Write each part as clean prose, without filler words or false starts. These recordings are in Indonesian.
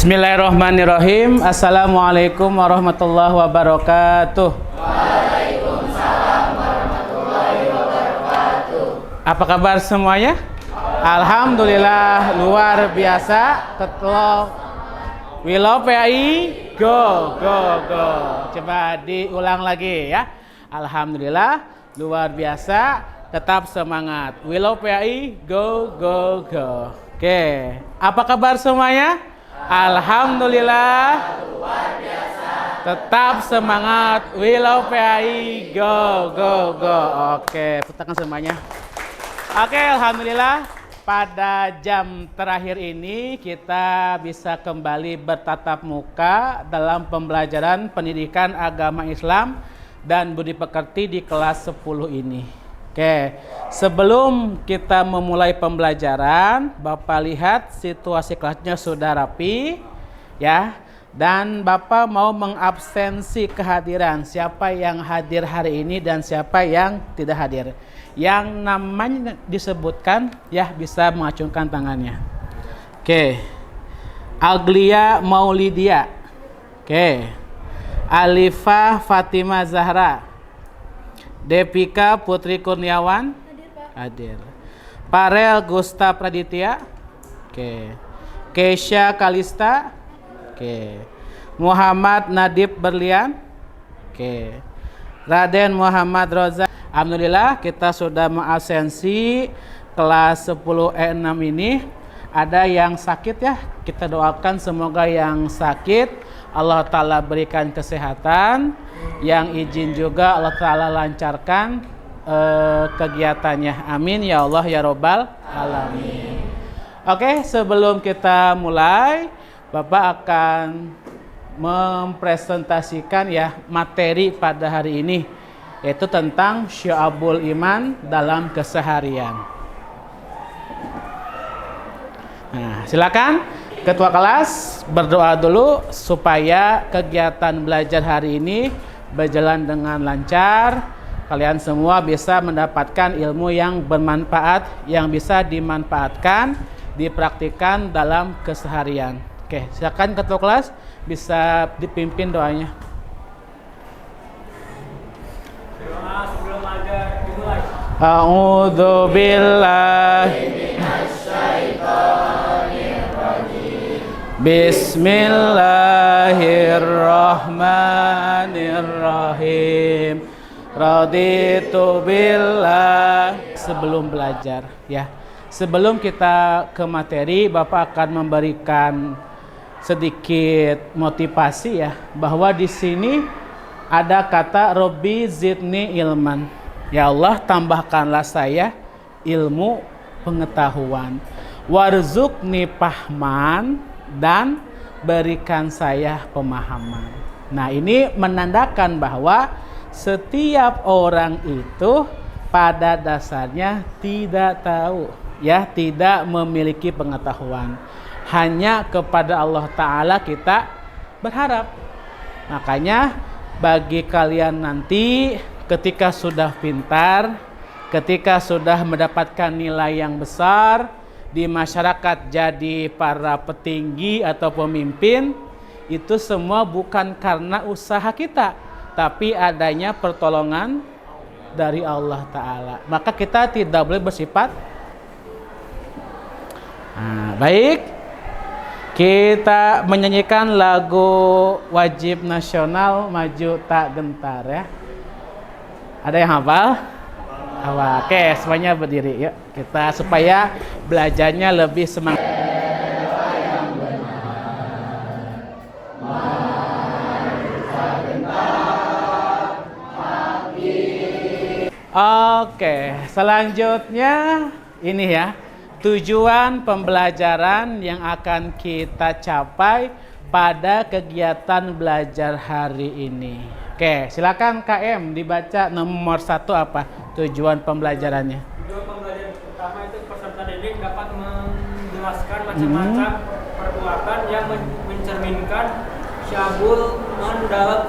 Bismillahirrahmanirrahim. Assalamualaikum warahmatullahi wabarakatuh. Waalaikumsalam warahmatullahi wabarakatuh. Apa kabar semuanya? Alhamdulillah luar biasa. Ketlok Willow PAI go go go. Coba diulang lagi ya. Alhamdulillah luar biasa. Tetap semangat. Willow PAI go go go. Oke. Apa kabar semuanya? Alhamdulillah luar biasa. Tetap semangat. Willow PAI go go go. Oke, tangan semuanya. Oke, alhamdulillah pada jam terakhir ini kita bisa kembali bertatap muka dalam pembelajaran pendidikan agama Islam dan budi pekerti di kelas 10 ini. Oke, sebelum kita memulai pembelajaran, Bapak lihat situasi kelasnya sudah rapi ya. Dan Bapak mau mengabsensi kehadiran siapa yang hadir hari ini dan siapa yang tidak hadir. Yang namanya disebutkan ya bisa mengacungkan tangannya. Oke. Aglia Maulidia. Oke. Alifah Fatimah Zahra. Depika Putri Kurniawan hadir. Parel Gusta Praditya. Oke. Keisha Kalista. Oke. Muhammad Nadib Berlian. Oke. Raden Muhammad Roza. Alhamdulillah kita sudah mengabsensi kelas 10 E6 ini. Ada yang sakit ya. Kita doakan semoga yang sakit Allah Ta'ala berikan kesehatan. Yang izin juga Allah Ta'ala lancarkan kegiatannya. Amin ya Allah ya Robbal Alamin. Oke, sebelum kita mulai, Bapak akan mempresentasikan ya materi pada hari ini, yaitu tentang Syu'abul Iman dalam keseharian. Nah, silakan Ketua kelas berdoa dulu supaya kegiatan belajar hari ini berjalan dengan lancar. Kalian semua bisa mendapatkan ilmu yang bermanfaat, yang bisa dimanfaatkan, dipraktikkan dalam keseharian. Oke, silakan Ketua kelas bisa dipimpin doanya. Doa sebelum ajar dimulai. A'udzu billahi Bismillahirrahmanirrahim. Raditu billah. Sebelum belajar ya. Sebelum kita ke materi, Bapak akan memberikan sedikit motivasi ya, bahwa di sini ada kata Robbi zidni ilman. Ya Allah, tambahkanlah saya ilmu pengetahuan. Warzuqni fahman, dan berikan saya pemahaman. Nah, ini menandakan bahwa setiap orang itu pada dasarnya tidak tahu ya, tidak memiliki pengetahuan. Hanya kepada Allah Ta'ala kita berharap. Makanya bagi kalian nanti ketika sudah pintar, ketika sudah mendapatkan nilai yang besar di masyarakat, jadi para petinggi atau pemimpin, itu semua bukan karena usaha kita, tapi adanya pertolongan dari Allah Ta'ala. Maka kita tidak boleh bersifat baik. Kita menyanyikan lagu wajib nasional Maju Tak Gentar ya. Ada yang hafal? Oke, semuanya berdiri yuk. Kita supaya belajarnya lebih semangat. Oke, selanjutnya ini ya, tujuan pembelajaran yang akan kita capai pada kegiatan belajar hari ini. Oke, silakan KM dibaca nomor 1 apa tujuan pembelajarannya. Tujuan pembelajaran pertama itu peserta didik dapat menjelaskan macam-macam perbuatan yang mencerminkan syabul dalam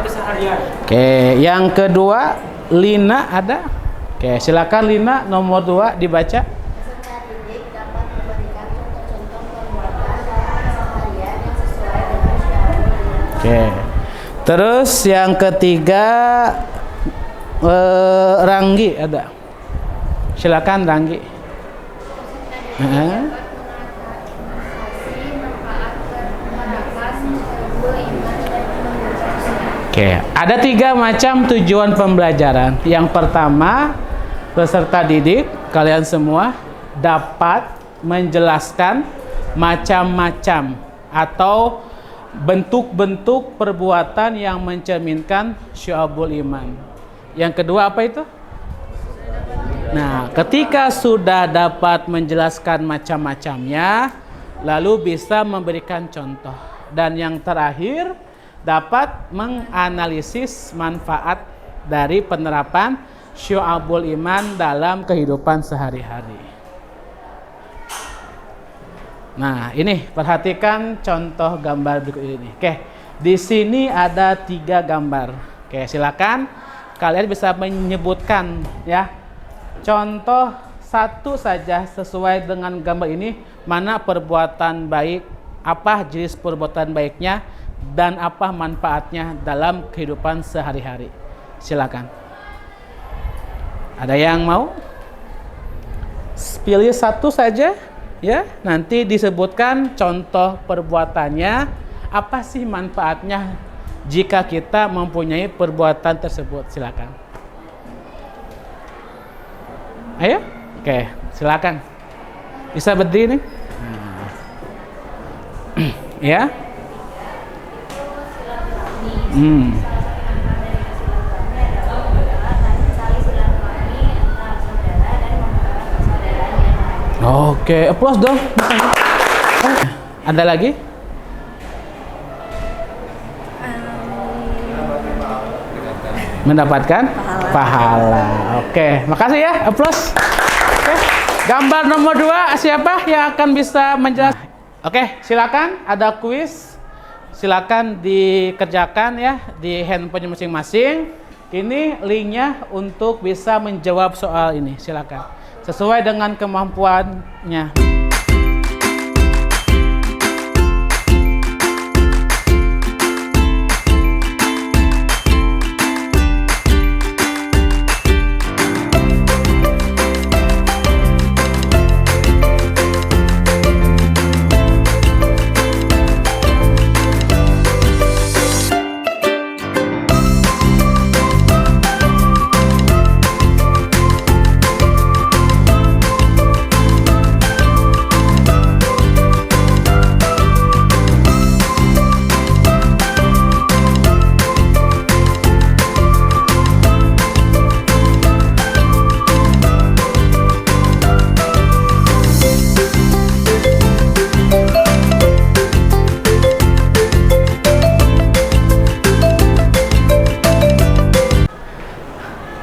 keseharian. Oke, yang kedua Lina ada? Oke, silakan Lina nomor 2 dibaca. Peserta didik dapat memberikan contoh-contoh perbuatan dalam keseharian Oke. Terus yang ketiga Ranggi ada. Silakan Ranggi. Oke, ada 3 macam tujuan pembelajaran. Yang pertama, peserta didik kalian semua dapat menjelaskan macam-macam atau bentuk-bentuk perbuatan yang mencerminkan syu'abul iman. Yang kedua apa itu? Nah, ketika sudah dapat menjelaskan macam-macamnya, lalu bisa memberikan contoh. Dan yang terakhir, dapat menganalisis manfaat dari penerapan syu'abul iman dalam kehidupan sehari-hari. Nah, ini perhatikan contoh gambar berikut ini. Oke, di sini ada 3 gambar. Oke, silakan kalian bisa menyebutkan ya. Contoh satu saja sesuai dengan gambar ini, mana perbuatan baik, apa jenis perbuatan baiknya, dan apa manfaatnya dalam kehidupan sehari-hari. Silakan. Ada yang mau? Pilih satu saja, ya. Nanti disebutkan contoh perbuatannya, apa sih manfaatnya jika kita mempunyai perbuatan tersebut. Silakan. Ayo, oke, silakan. Bisa berdiri nih. Ya. Oke, applause dong. Ada lagi? Mendapatkan pahala. Oke, makasih ya, applause. Oke. Gambar nomor 2 siapa yang akan bisa menjelaskan? Oke, silakan, ada kuis. Silakan dikerjakan ya di handphone masing-masing. Ini linknya untuk bisa menjawab soal ini. Silakan. Sesuai dengan kemampuannya.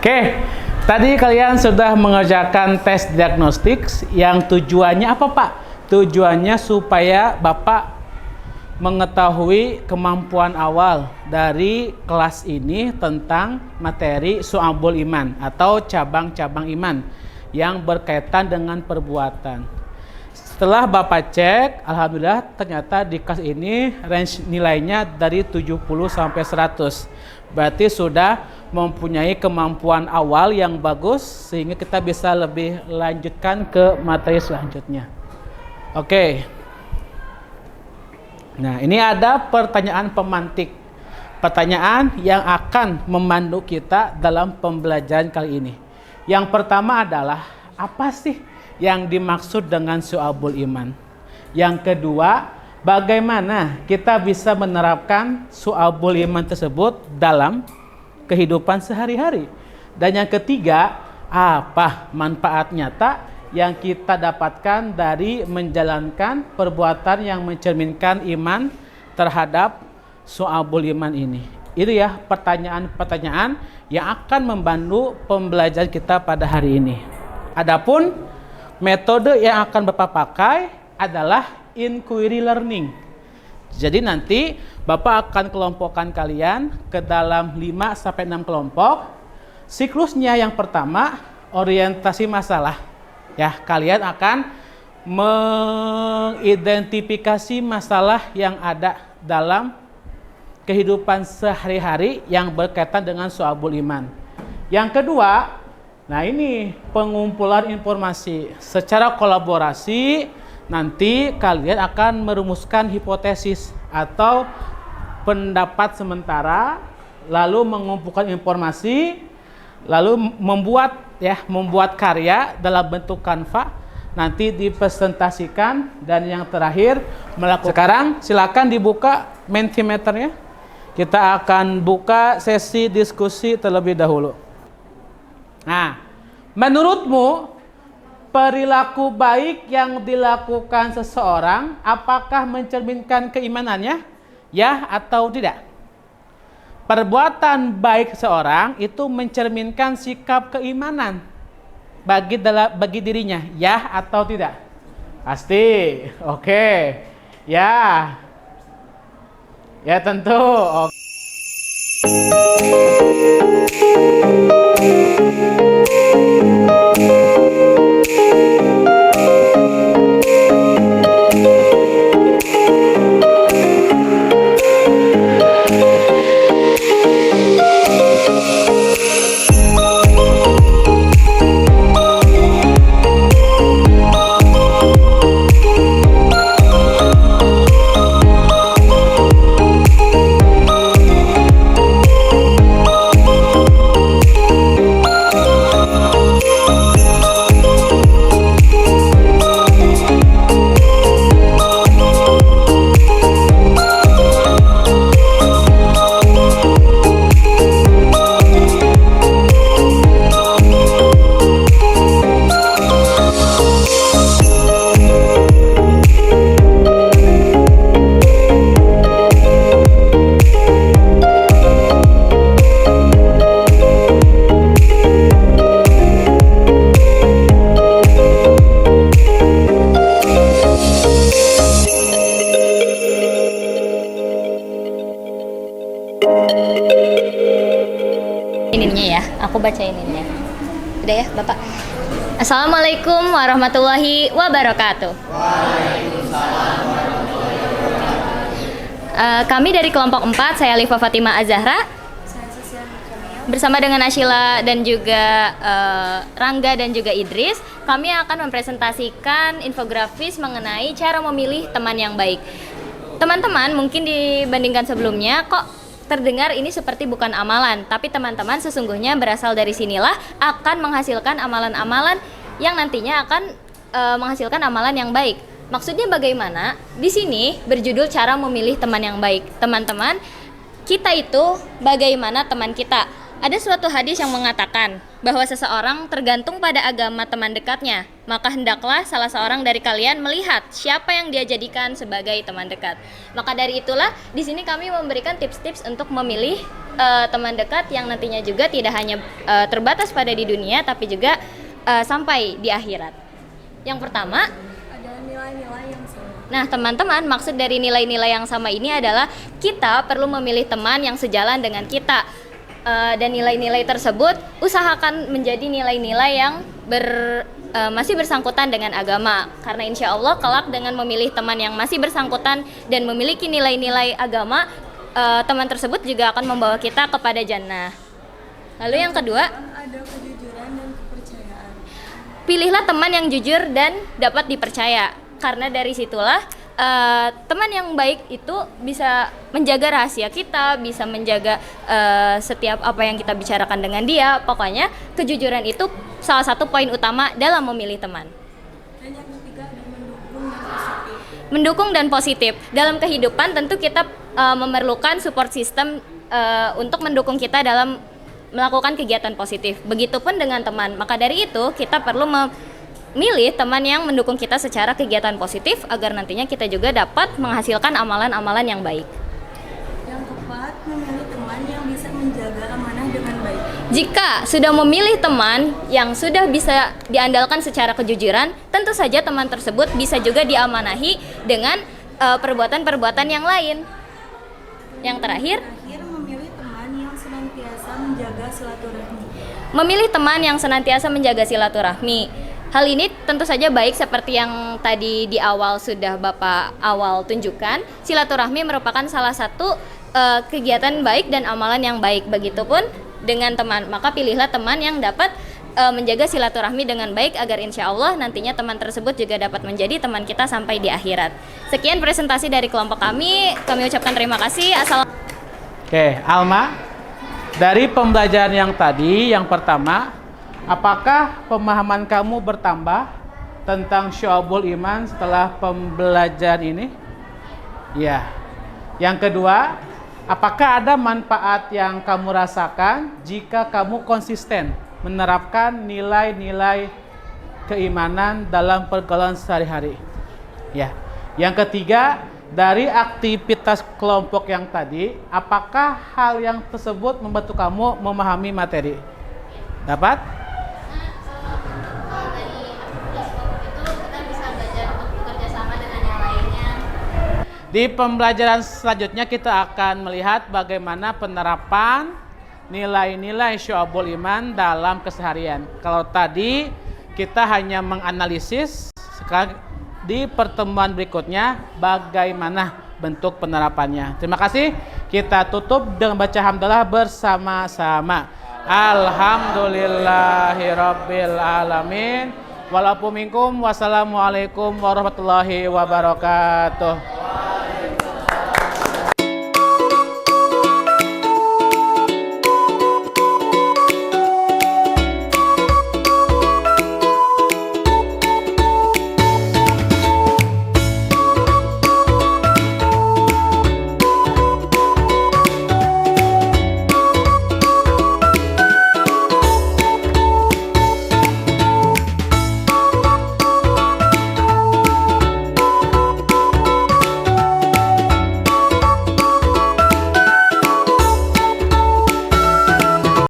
Oke, tadi kalian sudah mengerjakan tes diagnostik yang tujuannya apa Pak? Tujuannya supaya Bapak mengetahui kemampuan awal dari kelas ini tentang materi syu'abul iman atau cabang-cabang iman yang berkaitan dengan perbuatan. Setelah Bapak cek, alhamdulillah ternyata di kelas ini range nilainya dari 70 sampai 100. Berarti sudah mempunyai kemampuan awal yang bagus sehingga kita bisa lebih lanjutkan ke materi selanjutnya. Oke. Nah, ini ada pertanyaan pemantik. Pertanyaan yang akan memandu kita dalam pembelajaran kali ini. Yang pertama adalah, apa sih yang dimaksud dengan syu'abul iman? Yang kedua, bagaimana kita bisa menerapkan syu'abul iman tersebut dalam kehidupan sehari-hari? Dan yang ketiga, apa manfaat nyata yang kita dapatkan dari menjalankan perbuatan yang mencerminkan iman terhadap syu'abul iman ini? Itu ya pertanyaan-pertanyaan yang akan membantu pembelajaran kita pada hari ini. Adapun metode yang akan Bapak pakai adalah inquiry learning. Jadi nanti Bapak akan kelompokkan kalian ke dalam 5-6 kelompok. Siklusnya yang pertama, orientasi masalah. Ya, kalian akan mengidentifikasi masalah yang ada dalam kehidupan sehari-hari yang berkaitan dengan syu'abul iman. Yang kedua, nah ini pengumpulan informasi. Secara kolaborasi nanti kalian akan merumuskan hipotesis atau pendapat sementara, lalu mengumpulkan informasi, lalu membuat karya dalam bentuk Canva, nanti dipresentasikan, dan yang terakhir melakukan. Sekarang silakan dibuka Mentimeternya. Kita akan buka sesi diskusi terlebih dahulu. Nah, menurutmu perilaku baik yang dilakukan seseorang apakah mencerminkan keimanannya? Ya atau tidak? Perbuatan baik seseorang itu mencerminkan sikap keimanan bagi dirinya, ya atau tidak? Pasti. Oke. Ya. Ya tentu. Oke. Ininya ya, aku bacain ininya. Udah ya, Bapak. Assalamualaikum warahmatullahi wabarakatuh. Kami dari kelompok 4, saya Alifa Fatima Azahra, bersama dengan Ashila dan juga Rangga dan juga Idris, kami akan mempresentasikan infografis mengenai cara memilih teman yang baik. Teman-teman, mungkin dibandingkan sebelumnya, kok terdengar ini seperti bukan amalan, tapi teman-teman sesungguhnya berasal dari sinilah akan menghasilkan amalan-amalan yang nantinya akan menghasilkan amalan yang baik. Maksudnya bagaimana? Di sini berjudul cara memilih teman yang baik. Teman-teman, kita itu bagaimana teman kita. Ada suatu hadis yang mengatakan bahwa seseorang tergantung pada agama teman dekatnya. Maka hendaklah salah seorang dari kalian melihat siapa yang dia jadikan sebagai teman dekat. Maka dari itulah di sini kami memberikan tips-tips untuk memilih teman dekat yang nantinya juga tidak hanya terbatas pada di dunia, tapi juga sampai di akhirat. Yang pertama, ada nilai-nilai yang sama. nah teman-teman, maksud dari nilai-nilai yang sama ini adalah kita perlu memilih teman yang sejalan dengan kita. Dan nilai-nilai tersebut usahakan menjadi nilai-nilai yang masih bersangkutan dengan agama, karena insya Allah kelak dengan memilih teman yang masih bersangkutan dan memiliki nilai-nilai agama, teman tersebut juga akan membawa kita kepada jannah. Lalu yang kedua, Ada kejujuran dan kepercayaan. pilihlah teman yang jujur dan dapat dipercaya, karena dari situlah teman yang baik itu bisa menjaga rahasia kita, bisa menjaga setiap apa yang kita bicarakan dengan dia. Pokoknya kejujuran itu salah satu poin utama dalam memilih teman. Dan yang ketiga ada mendukung dan positif. Mendukung dan positif. Dalam kehidupan tentu kita memerlukan support system untuk mendukung kita dalam melakukan kegiatan positif. Begitupun dengan teman. Maka dari itu kita perlu milih teman yang mendukung kita secara kegiatan positif agar nantinya kita juga dapat menghasilkan amalan-amalan yang baik. Yang keempat, memilih teman yang bisa menjaga amanah dengan baik. Jika sudah memilih teman yang sudah bisa diandalkan secara kejujuran, tentu saja teman tersebut bisa juga diamanahi dengan perbuatan-perbuatan yang lain. Yang terakhir, Memilih teman yang senantiasa menjaga silaturahmi. memilih teman yang senantiasa menjaga silaturahmi. Hal ini tentu saja baik seperti yang tadi di awal sudah Bapak awal tunjukkan. Silaturahmi merupakan salah satu kegiatan baik dan amalan yang baik. Begitupun dengan teman, maka pilihlah teman yang dapat menjaga silaturahmi dengan baik agar insya Allah nantinya teman tersebut juga dapat menjadi teman kita sampai di akhirat. Sekian presentasi dari kelompok kami ucapkan terima kasih. Oke, Alma, dari pembelajaran yang tadi, yang pertama, apakah pemahaman kamu bertambah tentang syu'abul iman setelah pembelajaran ini? Ya. Yang kedua, apakah ada manfaat yang kamu rasakan jika kamu konsisten menerapkan nilai-nilai keimanan dalam pergaulan sehari-hari? Ya. Yang ketiga, dari aktivitas kelompok yang tadi, apakah hal yang tersebut membantu kamu memahami materi? Dapat? Di pembelajaran selanjutnya kita akan melihat bagaimana penerapan nilai-nilai syu'abul iman dalam keseharian. Kalau tadi kita hanya menganalisis, sekarang di pertemuan berikutnya bagaimana bentuk penerapannya. Terima kasih. Kita tutup dengan baca hamdalah bersama-sama. Alhamdulillahirabbil alamin. Walaupun minkum. Wassalamualaikum warahmatullahi wabarakatuh.